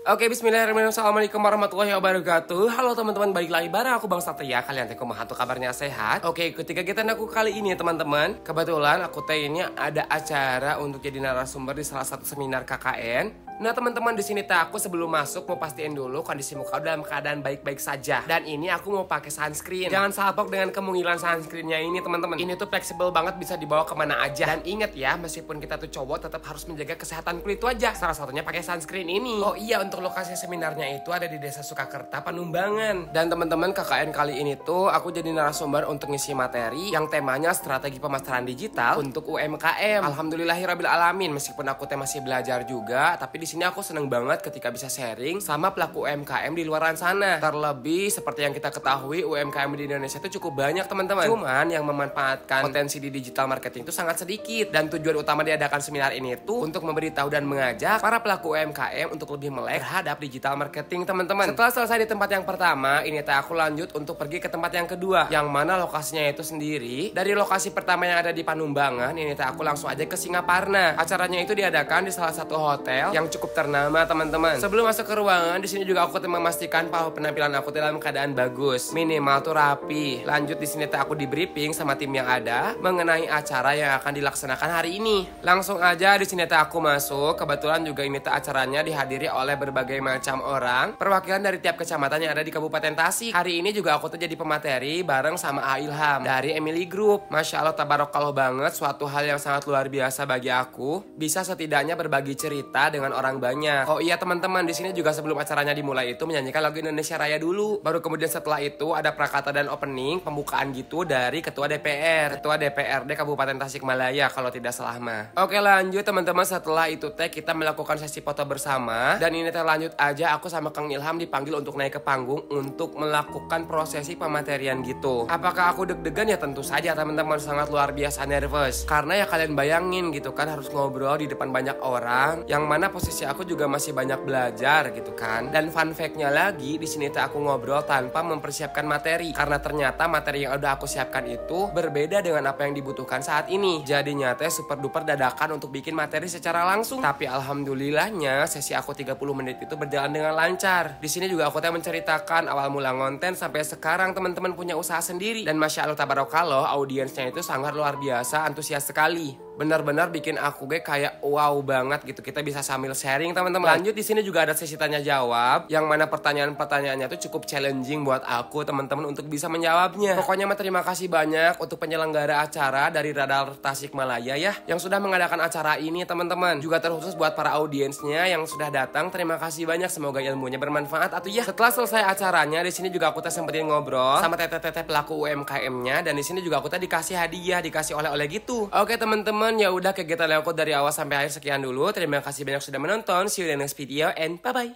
Oke, bismillahirrahmanirrahim. Assalamualaikum warahmatullahi wabarakatuh. Halo teman-teman, balik lagi bareng aku Bang Satria. Kalian teh kumaha tuh kabarnya, sehat? Oke, ketika kita aku kali ini teman-teman, kebetulan aku teh ini ada acara untuk jadi narasumber di salah satu seminar KKN. Nah teman-teman, di sini teh aku sebelum masuk mau pastiin dulu kondisi muka dalam keadaan baik-baik saja. Dan ini aku mau pakai sunscreen. Jangan salpok dengan kemungkinan sunscreennya ini teman-teman. Ini tuh fleksibel banget, bisa dibawa kemana aja. Dan ingat ya, meskipun kita tuh cowok tetap harus menjaga kesehatan kulit wajah. Salah satunya pakai sunscreen ini. Oh iya, untuk lokasi seminarnya itu ada di Desa Sukakerta, Panumbangan. Dan teman-teman, KKN kali ini tuh aku jadi narasumber untuk ngisi materi yang temanya strategi pemasaran digital untuk UMKM. Alhamdulillahirabbil alamin, meskipun aku teh masih belajar juga, tapi di sini aku seneng banget ketika bisa sharing sama pelaku UMKM di luaran sana. Terlebih seperti yang kita ketahui, UMKM di Indonesia itu cukup banyak teman-teman. Cuman yang memanfaatkan potensi di digital marketing itu sangat sedikit. Dan tujuan utama diadakan seminar ini tuh untuk memberitahu dan mengajak para pelaku UMKM untuk lebih melek terhadap digital marketing teman-teman. Setelah selesai di tempat yang pertama, ini aku lanjut untuk pergi ke tempat yang kedua, yang mana lokasinya itu sendiri dari lokasi pertama yang ada di Panumbangan. Ini aku langsung aja ke Singaparna. Acaranya itu diadakan di salah satu hotel yang cukup ternama teman-teman. Sebelum masuk ke ruangan, di sini juga aku memastikan bahwa penampilan aku dalam keadaan bagus, minimal tuh rapi. Lanjut di sini aku di briefing sama tim yang ada mengenai acara yang akan dilaksanakan hari ini. Langsung aja di sini aku masuk. Kebetulan juga ini acaranya dihadiri oleh berbagai macam orang, perwakilan dari tiap kecamatan yang ada di Kabupaten Tasik. Hari ini juga aku tuh jadi pemateri bareng sama A Ilham dari Emily Group. Masya Allah, tabarakallah banget, suatu hal yang sangat luar biasa bagi aku, bisa setidaknya berbagi cerita dengan orang banyak. Oh iya teman-teman, di sini juga sebelum acaranya dimulai itu menyanyikan lagu Indonesia Raya dulu. Baru kemudian setelah itu ada prakata dan opening, pembukaan gitu dari Ketua DPR, Ketua DPRD Kabupaten Tasikmalaya kalau tidak salah mah. Oke lanjut teman-teman, setelah itu kita melakukan sesi foto bersama. Dan ini lanjut aja aku sama Kang Ilham dipanggil untuk naik ke panggung untuk melakukan prosesi pematerian gitu. Apakah aku deg-degan? Ya tentu saja teman-teman, sangat luar biasa nervous. Karena ya kalian bayangin gitu kan, harus ngobrol di depan banyak orang, yang mana posisi aku juga masih banyak belajar gitu kan. Dan fun fact-nya lagi, di sini aku ngobrol tanpa mempersiapkan materi, karena ternyata materi yang udah aku siapkan itu berbeda dengan apa yang dibutuhkan saat ini. Jadinya super duper dadakan untuk bikin materi secara langsung. Tapi alhamdulillahnya sesi aku 30 menit itu berjalan dengan lancar. Di sini juga aku menceritakan awal mula konten sampai sekarang teman-teman punya usaha sendiri. Dan masya Allah tabarakallah, audiensnya itu sangat luar biasa, antusias sekali. Benar-benar bikin aku kayak wow banget gitu. Kita bisa sambil sharing teman-teman. Lanjut di sini juga ada sesi tanya jawab, yang mana pertanyaan-pertanyaannya tuh cukup challenging buat aku teman-teman untuk bisa menjawabnya. Pokoknya terima kasih banyak untuk penyelenggara acara dari Radar Tasikmalaya ya, yang sudah mengadakan acara ini teman-teman. Juga terkhusus buat para audiensnya yang sudah datang, terima kasih banyak. Semoga ilmunya bermanfaat atau ya. Setelah selesai acaranya, di sini juga aku sempetin ngobrol sama teteh-teteh pelaku UMKM-nya, dan di sini juga aku dikasih hadiah, dikasih oleh-oleh gitu. Oke teman-teman, ya udah kegiatan aku dari awal sampai akhir sekian dulu. Terima kasih banyak sudah menonton. See you in the next video and bye-bye.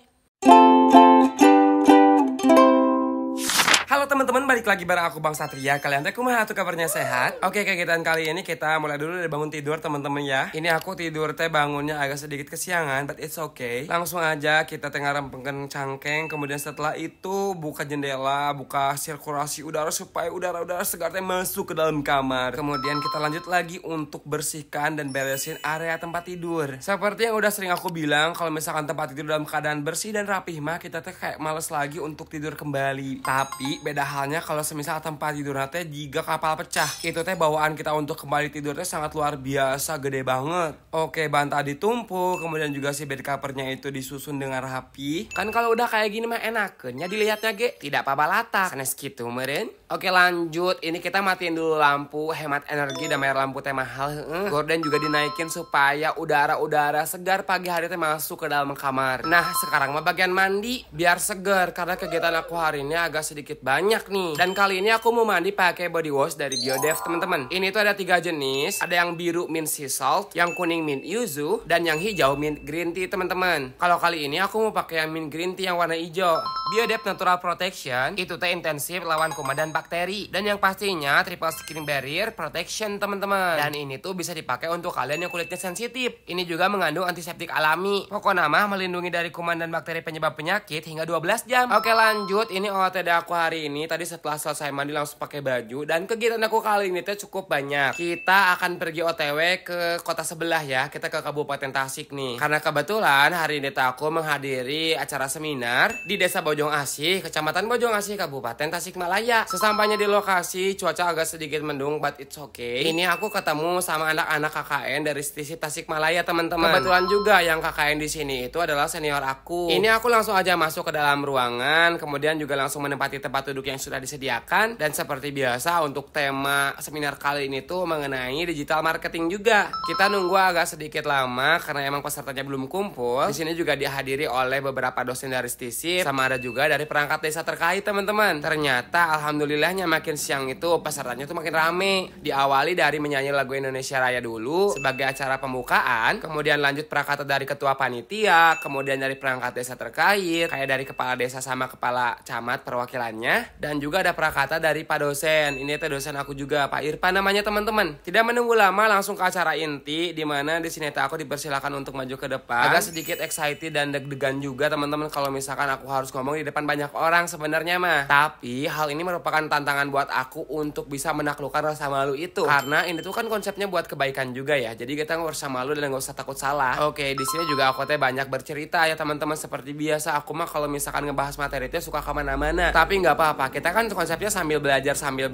Halo teman-teman, balik lagi bareng aku Bang Satria. Kalian teh kumaha tuh kabarnya, sehat? Oke, kegiatan kali ini kita mulai dulu dari bangun tidur teman-teman ya. Ini aku tidur bangunnya agak sedikit kesiangan, but it's okay. Langsung aja kita ngarempengkeun cangkeng. Kemudian setelah itu buka jendela, buka sirkulasi udara supaya udara-udara segar masuk ke dalam kamar. Kemudian kita lanjut lagi untuk bersihkan dan beresin area tempat tidur. Seperti yang udah sering aku bilang, kalau misalkan tempat tidur dalam keadaan bersih dan rapih mah kita kayak males lagi untuk tidur kembali. Tapi beda halnya kalau semisal tempat tidur jika kapal pecah, itu bawaan kita untuk kembali tidur sangat luar biasa, gede banget. Oke, bantal ditumpuk, kemudian juga si bed covernya itu disusun dengan rapi. Kan kalau udah kayak gini mah enakennya dilihatnya tidak pabalata sanes gitu meren. Oke lanjut, ini kita matiin dulu lampu, hemat energi dan bayar lampu mahal. Gorden juga dinaikin supaya udara-udara segar pagi hari masuk ke dalam kamar. Nah sekarang mah bagian mandi biar segar, karena kegiatan aku hari ini agak sedikit banyak nih. Dan kali ini aku mau mandi pakai body wash dari Biodev teman-teman. Ini tuh ada 3 jenis, ada yang biru mint sea salt, yang kuning mint yuzu, dan yang hijau mint green tea teman-teman. Kalau kali ini aku mau pakai yang mint green tea yang warna hijau. Biodev Natural Protection itu intensif lawan kuman dan bakteri. Dan yang pastinya triple skin barrier protection teman-teman. Dan ini tuh bisa dipakai untuk kalian yang kulitnya sensitif. Ini juga mengandung antiseptik alami. Pokoknya mah melindungi dari kuman dan bakteri penyebab penyakit hingga 12 jam. Oke lanjut, ini OOTD aku hari ini. Tadi setelah selesai mandi langsung pakai baju. Dan kegiatan aku kali ini tuh cukup banyak. Kita akan pergi OTW ke kota sebelah ya. Kita ke Kabupaten Tasik nih. Karena kebetulan hari ini aku menghadiri acara seminar di Desa Bojong Asih, Kecamatan Bojong Asih, Kabupaten Tasikmalaya. Sesampainya di lokasi, cuaca agak sedikit mendung, but it's okay. Ini aku ketemu sama anak-anak KKN dari sisi Tasikmalaya, teman-teman. Kebetulan juga yang KKN di sini itu adalah senior aku. Ini aku langsung aja masuk ke dalam ruangan, kemudian juga langsung menempati tempat duduk yang sudah disediakan. Dan seperti biasa untuk tema seminar kali ini tuh mengenai digital marketing juga. Kita nunggu agak sedikit lama karena emang pesertanya belum kumpul. Di sini juga dihadiri oleh beberapa dosen dari STISIP, sama ada juga dari perangkat desa terkait, teman-teman. Ternyata alhamdulillahnya makin siang itu pesertanya tuh makin rame. Diawali dari menyanyi lagu Indonesia Raya dulu sebagai acara pembukaan, kemudian lanjut prakata dari ketua panitia, kemudian dari perangkat desa terkait, kayak dari kepala desa sama kepala camat perwakilannya, dan juga ada prakata dari Pak dosen. Ini tuh dosen aku juga, Pak Irfan namanya, teman-teman. Tidak menunggu lama langsung ke acara inti, di mana di sini aku dipersilakan untuk maju ke depan. Agak sedikit excited dan deg-degan juga teman-teman kalau misalkan aku harus ngomong di depan banyak orang sebenarnya mah. Tapi hal ini merupakan tantangan buat aku untuk bisa menaklukkan rasa malu itu. Karena ini tuh kan konsepnya buat kebaikan juga ya. Jadi kita nggak usah malu dan nggak usah takut salah. Oke, di sini juga aku banyak bercerita ya teman-teman. Seperti biasa aku mah kalau misalkan ngebahas materi itu suka kemana-mana. Tapi nggak apa-apa. Kita kan konsepnya sambil belajar sambil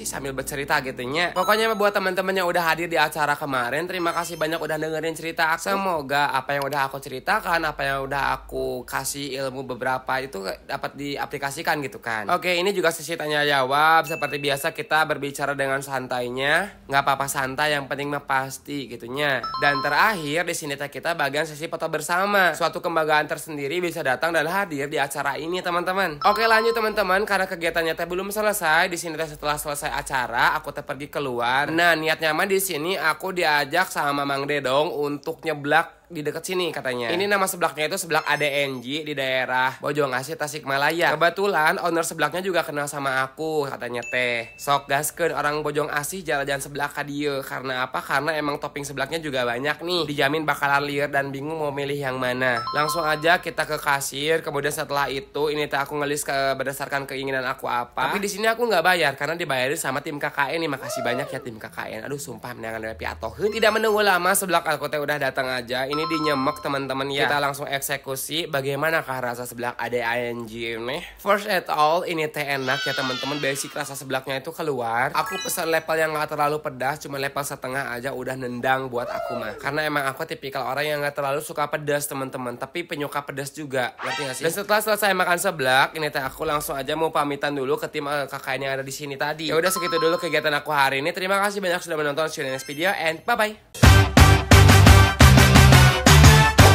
sambil bercerita gitunya. Pokoknya buat teman-teman yang udah hadir di acara kemarin, terima kasih banyak udah dengerin cerita aku. Semoga apa yang udah aku ceritakan, apa yang udah aku kasih ilmu beberapa itu dapat diaplikasikan gitu kan. Oke, ini juga sesi tanya jawab. Seperti biasa kita berbicara dengan santainya, nggak apa-apa santai, yang penting mah pasti gitunya. Dan terakhir di sini kita bagian sesi foto bersama. Suatu kebanggaan tersendiri bisa datang dan hadir di acara ini teman-teman. Oke lanjut teman-teman, karena kegiatannya belum selesai. Di sini setelah selesai acara aku pergi keluar. Nah niatnya mah di sini aku diajak sama Mang Dedong untuk nyeblak di dekat sini katanya. Ini nama seblaknya itu seblak ADNG di daerah Bojong Asih Tasikmalaya. Kebetulan owner seblaknya juga kenal sama aku, katanya teh. Sok gaskeun orang Bojong Asih jalan-jalan seblak ka dieu. Karena apa? Karena emang topping seblaknya juga banyak nih. Dijamin bakalan liar dan bingung mau milih yang mana. Langsung aja kita ke kasir. Kemudian setelah itu ini teh aku ngelis berdasarkan keinginan aku apa. Tapi di sini aku nggak bayar karena dibayarin sama tim KKN nih. Makasih banyak ya tim KKN. Aduh sumpah menangan dari piatoheun. Tidak menunggu lama seblak aku teh udah datang aja. Ini dinyemek teman-teman ya. Kita langsung eksekusi. Bagaimanakah rasa seblak ADNG ini? First at all, ini teh enak ya teman-teman. Basic rasa seblaknya itu keluar. Aku pesan level yang gak terlalu pedas, cuma level setengah aja udah nendang buat aku mah. Karena emang aku tipikal orang yang gak terlalu suka pedas teman-teman, tapi penyuka pedas juga. Ngerti gak sih? Dan setelah selesai makan seblak, ini teh aku langsung aja mau pamitan dulu ke tim KKN yang ada di sini tadi. Ya udah segitu dulu kegiatan aku hari ini. Terima kasih banyak sudah menonton. See you in the next video and bye bye.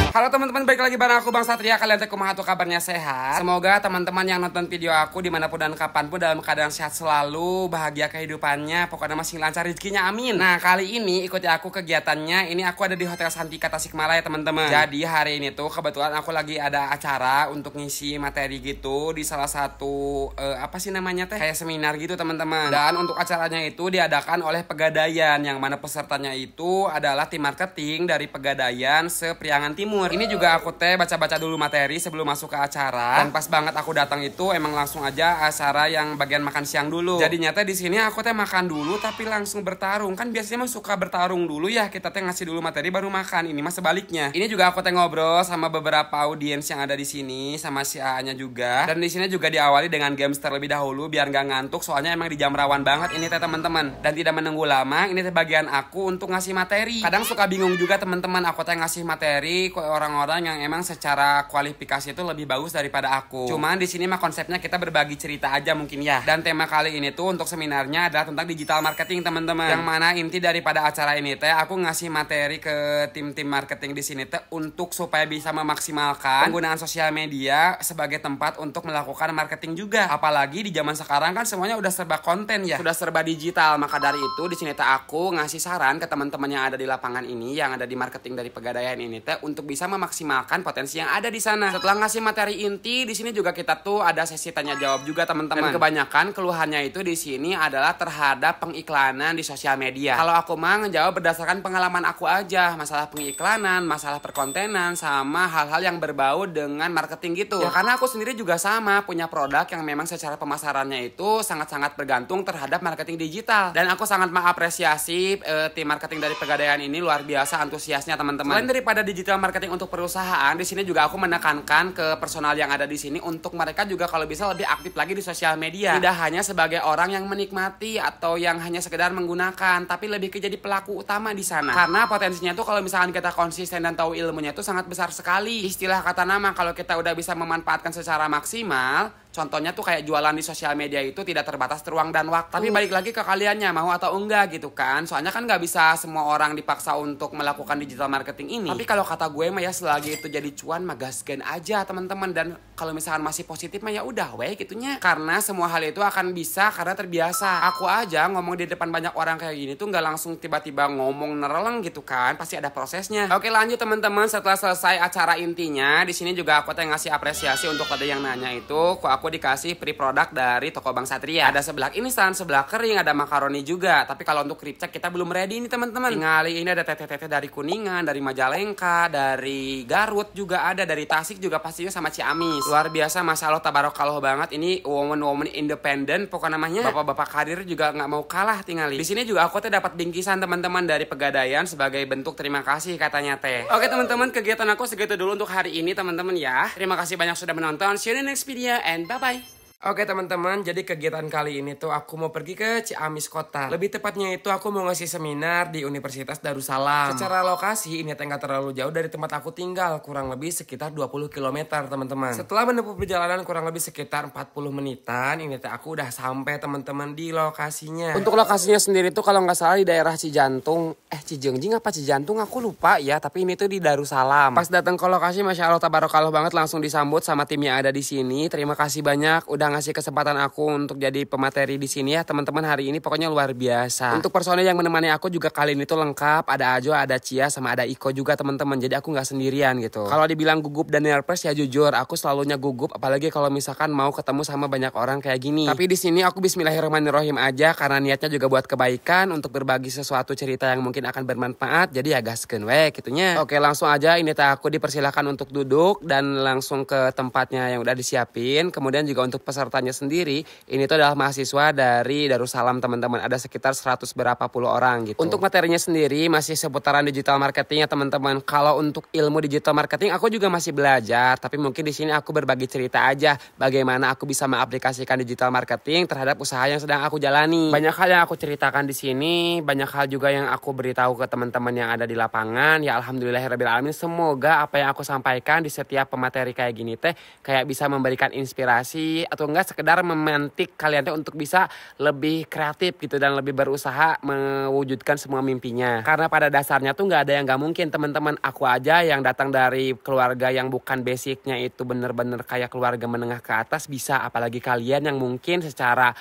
Halo teman-teman, balik lagi bareng aku Bang Satria. Kalian teh kumaha tuh kabarnya, sehat? Semoga teman-teman yang nonton video aku dimanapun dan kapanpun dalam keadaan sehat selalu, bahagia kehidupannya, pokoknya masih lancar rezekinya, amin. Nah kali ini ikuti aku kegiatannya. Ini aku ada di Hotel Santika Tasikmalaya teman-teman. Jadi hari ini tuh kebetulan aku lagi ada acara untuk ngisi materi gitu di salah satu apa sih namanya teh, kayak seminar gitu teman-teman. Dan untuk acaranya itu diadakan oleh Pegadaian, yang mana pesertanya itu adalah tim marketing dari Pegadaian se-Priangan Timur. Ini juga aku teh baca-baca dulu materi sebelum masuk ke acara. Dan pas banget aku datang itu emang langsung aja acara yang bagian makan siang dulu. Jadinya teh di sini aku teh makan dulu tapi langsung bertarung. Kan biasanya mah suka bertarung dulu ya, kita teh ngasih dulu materi baru makan. Ini mah sebaliknya. Ini juga aku teh ngobrol sama beberapa audiens yang ada di sini, sama si A-nya juga. Dan di sini juga diawali dengan games terlebih dahulu biar gak ngantuk, soalnya emang di jam rawan banget ini teh teman-teman. Dan tidak menunggu lama, ini teh bagian aku untuk ngasih materi. Kadang suka bingung juga teman-teman, aku teh ngasih materi ke orang-orang yang emang secara kualifikasi itu lebih bagus daripada aku. Cuman di sini mah konsepnya kita berbagi cerita aja mungkin ya. Dan tema kali ini tuh untuk seminarnya adalah tentang digital marketing teman-teman. Yang mana inti daripada acara ini teh aku ngasih materi ke tim-tim marketing di sini teh untuk supaya bisa memaksimalkan penggunaan sosial media sebagai tempat untuk melakukan marketing juga. Apalagi di zaman sekarang kan semuanya udah serba konten ya, sudah serba digital. Maka dari itu di sini teh aku ngasih saran ke teman-teman yang ada di lapangan ini, yang ada di marketing dari Pegadaian ini teh untuk bisa bisa memaksimalkan potensi yang ada di sana. Setelah ngasih materi inti, di sini juga kita tuh ada sesi tanya jawab juga teman-teman. Dan kebanyakan keluhannya itu di sini adalah terhadap pengiklanan di sosial media. Kalau aku mah ngejawab berdasarkan pengalaman aku aja, masalah pengiklanan, masalah perkontenan, sama hal-hal yang berbau dengan marketing gitu. Ya karena aku sendiri juga sama, punya produk yang memang secara pemasarannya itu sangat-sangat bergantung terhadap marketing digital. Dan aku sangat mengapresiasi tim marketing dari Pegadaian ini, luar biasa antusiasnya teman-teman. Selain daripada digital marketing untuk perusahaan, di sini juga aku menekankan ke personal yang ada di sini untuk mereka juga kalau bisa lebih aktif lagi di sosial media. Tidak hanya sebagai orang yang menikmati atau yang hanya sekedar menggunakan, tapi lebih ke jadi pelaku utama di sana. Karena potensinya tuh kalau misalkan kita konsisten dan tahu ilmunya itu sangat besar sekali. Istilah kata nama, kalau kita udah bisa memanfaatkan secara maksimal, contohnya tuh kayak jualan di sosial media itu tidak terbatas ruang dan waktu. Tapi balik lagi ke kaliannya, mau atau enggak gitu kan. Soalnya kan nggak bisa semua orang dipaksa untuk melakukan digital marketing ini. Tapi kalau kata gue mah ya, selagi itu jadi cuan mah gaskeun aja teman-teman. Dan kalau misalkan masih positif mah ya udah weh gitunya. Karena semua hal itu akan bisa karena terbiasa. Aku aja ngomong di depan banyak orang kayak gini tuh nggak langsung tiba-tiba ngomong nereleng gitu kan. Pasti ada prosesnya. Oke lanjut teman-teman, setelah selesai acara intinya, di sini juga aku ngasih apresiasi untuk pada yang nanya itu. Aku dikasih free produk dari toko Bang Satria. Ada sebelah instan, sebelah kering, ada makaroni juga. Tapi kalau untuk kripcek kita belum ready nih teman-teman. Tinggal ini ada tete-tete dari Kuningan, dari Majalengka, dari Garut juga ada, dari Tasik juga pastinya sama Ciamis. Luar biasa, masya Allah tabarakallah banget. Ini woman independen pokoknya namanya. Bapak-bapak karir juga nggak mau kalah tinggal. Di sini juga aku dapat bingkisan teman-teman dari Pegadaian sebagai bentuk terima kasih katanya teh. Oke teman-teman, kegiatan aku segitu dulu untuk hari ini teman-teman ya. Terima kasih banyak sudah menonton. See you in the next video and bye-bye. Oke teman-teman, jadi kegiatan kali ini tuh aku mau pergi ke Ciamis Kota. Lebih tepatnya itu aku mau ngasih seminar di Universitas Darussalam. Secara lokasi ini nggak terlalu jauh dari tempat aku tinggal, kurang lebih sekitar 20 km teman-teman. Setelah menempuh perjalanan kurang lebih sekitar 40 menitan, ini aku udah sampai teman-teman di lokasinya. Untuk lokasinya sendiri tuh kalau nggak salah di daerah Cijantung, Cijengjing apa Cijantung aku lupa ya, tapi ini tuh di Darussalam. Pas datang ke lokasi masya Allah tabarakallah banget, langsung disambut sama tim yang ada di sini. Terima kasih banyak udah ngasih kesempatan aku untuk jadi pemateri di sini ya teman-teman. Hari ini pokoknya luar biasa. Untuk personil yang menemani aku juga kali ini tuh lengkap, ada Ajo, ada Cia, sama ada Iko juga teman-teman. Jadi aku nggak sendirian gitu. Kalau dibilang gugup dan nervous ya jujur aku selalunya gugup, apalagi kalau misalkan mau ketemu sama banyak orang kayak gini. Tapi di sini aku bismillahirrahmanirrahim aja karena niatnya juga buat kebaikan, untuk berbagi sesuatu cerita yang mungkin akan bermanfaat. Jadi ya gaskeun we gitunya. Oke langsung aja ini aku dipersilakan untuk duduk dan langsung ke tempatnya yang udah disiapin. Kemudian juga untuk pesertanya sendiri, ini tuh adalah mahasiswa dari Darussalam teman-teman. Ada sekitar 100 berapa puluh orang gitu. Untuk materinya sendiri masih seputaran digital marketing ya teman-teman. Kalau untuk ilmu digital marketing aku juga masih belajar, tapi mungkin di sini aku berbagi cerita aja bagaimana aku bisa mengaplikasikan digital marketing terhadap usaha yang sedang aku jalani. Banyak hal yang aku ceritakan di sini, banyak hal juga yang aku beritahu ke teman-teman yang ada di lapangan. Ya alhamdulillahirabbil alamin, semoga apa yang aku sampaikan di setiap pemateri kayak gini teh kayak bisa memberikan inspirasi atau enggak sekedar memantik kalian tuh untuk bisa lebih kreatif gitu dan lebih berusaha mewujudkan semua mimpinya. Karena pada dasarnya tuh nggak ada yang nggak mungkin teman-teman. Aku aja yang datang dari keluarga yang bukan basicnya itu bener-bener kayak keluarga menengah ke atas bisa, apalagi kalian yang mungkin secara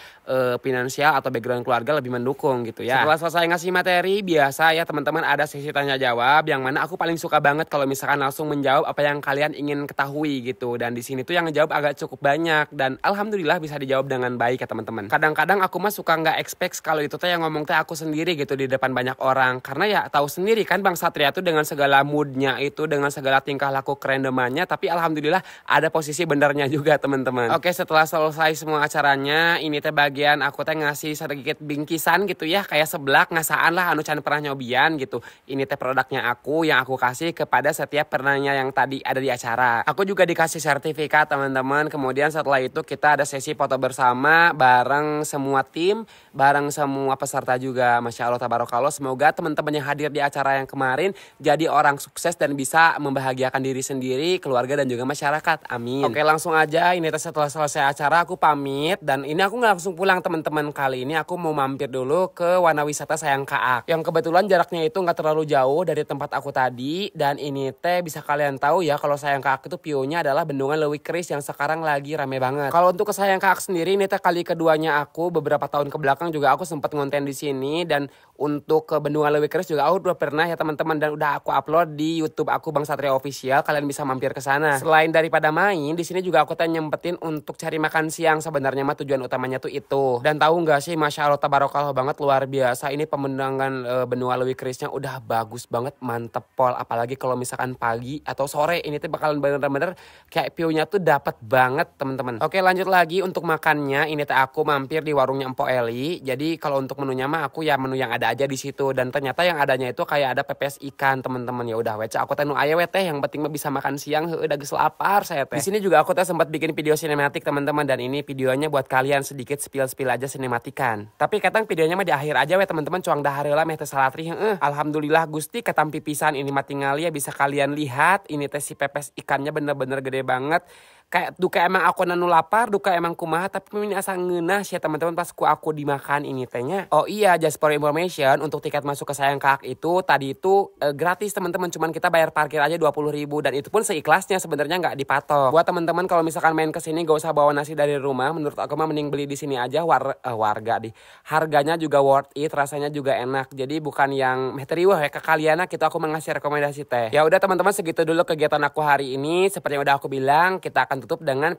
finansial atau background keluarga lebih mendukung gitu ya. Setelah selesai ngasih materi biasa ya teman-teman, ada sesi tanya jawab yang mana aku paling suka banget kalau misalkan langsung menjawab apa yang kalian ingin ketahui gitu. Dan di sini tuh yang ngejawab agak cukup banyak dan alhamdulillah bisa dijawab dengan baik ya teman-teman. Kadang-kadang aku mah suka nggak expect kalau itu teh yang ngomong teh aku sendiri gitu di depan banyak orang, karena ya tahu sendiri kan Bang Satria tuh dengan segala moodnya itu, dengan segala tingkah laku kerendemannya, tapi alhamdulillah ada posisi benernya juga teman-teman. Oke setelah selesai semua acaranya, ini teh bagian aku teh ngasih sedikit bingkisan gitu ya, kayak seblak ngasaan lah anu can pernah nyobian gitu. Ini teh produknya aku yang aku kasih kepada setiap pernahnya yang tadi ada di acara. Aku juga dikasih sertifikat teman-teman. Kemudian setelah itu kita ada sesi foto bersama bareng semua tim, bareng semua peserta juga. Masya Allah tabarakallah, semoga teman-teman yang hadir di acara yang kemarin jadi orang sukses dan bisa membahagiakan diri sendiri, keluarga dan juga masyarakat. Amin. Oke langsung aja, ini setelah selesai acara aku pamit. Dan ini aku nggak langsung pulang teman-teman, kali ini aku mau mampir dulu ke Wana Wisata Sayang Kaak yang kebetulan jaraknya itu nggak terlalu jauh dari tempat aku tadi. Dan ini teh bisa kalian tahu ya kalau Sayang Kaak itu view-nya adalah Bendungan Leuwi Keris yang sekarang lagi rame banget. Kalau untuk ke Sayang Kaak sendiri ini teh kali keduanya aku, beberapa tahun ke belakang juga aku sempat ngonten di sini dan Untuk ke Benua Leuwi Keris juga aku udah pernah ya teman-teman, dan udah aku upload di YouTube aku Bang Satria Official. Kalian bisa mampir ke sana. Selain daripada main, di sini juga aku nyempetin untuk cari makan siang. Sebenarnya mah tujuan utamanya tuh itu. Dan tahu nggak sih, Masya Allah tabarakallah banget, luar biasa. Ini pemandangan Benua Leuwi Kerisnya udah bagus banget, mantep pol. Apalagi kalau misalkan pagi atau sore, ini tuh bakalan bener-bener kayak view-nya tuh dapat banget teman-teman. Oke, lanjut lagi untuk makannya. Ini teh aku mampir di warungnya Empok Eli. Jadi kalau untuk menunya mah aku ya menu yang ada aja di situ, dan ternyata yang adanya itu kayak ada pepes ikan teman-teman. Ya udah wece aku teh nu aya we teh, yang penting mah bisa makan siang, heueuh da geus lapar saya teh. Di sini juga aku teh sempat bikin video sinematik teman-teman, dan ini videonya buat kalian sedikit spill aja sinematikan. Tapi kadang videonya mah di akhir aja we teman-teman, cuang dahar heula meh teh salatri heueuh. Alhamdulillah Gusti ketampi pisan ini mah, tinggal ya bisa kalian lihat ini teh si pepes ikannya bener-bener gede banget. Kayak duka emang aku nanu lapar, duka emang kumaha, tapi ini asa ngeunah sih teman-teman pas aku dimakan ini tehnya. Oh iya, just for information, untuk tiket masuk ke Sayang Kahak itu tadi itu gratis teman-teman, cuman kita bayar parkir aja 20.000, dan itu pun seikhlasnya sebenarnya, nggak dipatok. Buat teman-teman kalau misalkan main ke sini gak usah bawa nasi dari rumah, menurut aku mah mending beli di sini aja, warga di. Harganya juga worth it, rasanya juga enak. Jadi bukan yang meteriwah ya ke kalian, gitu aku mengasih rekomendasi teh. Ya udah teman-teman, segitu dulu kegiatan aku hari ini. Seperti yang udah aku bilang, kita akan tutup dengan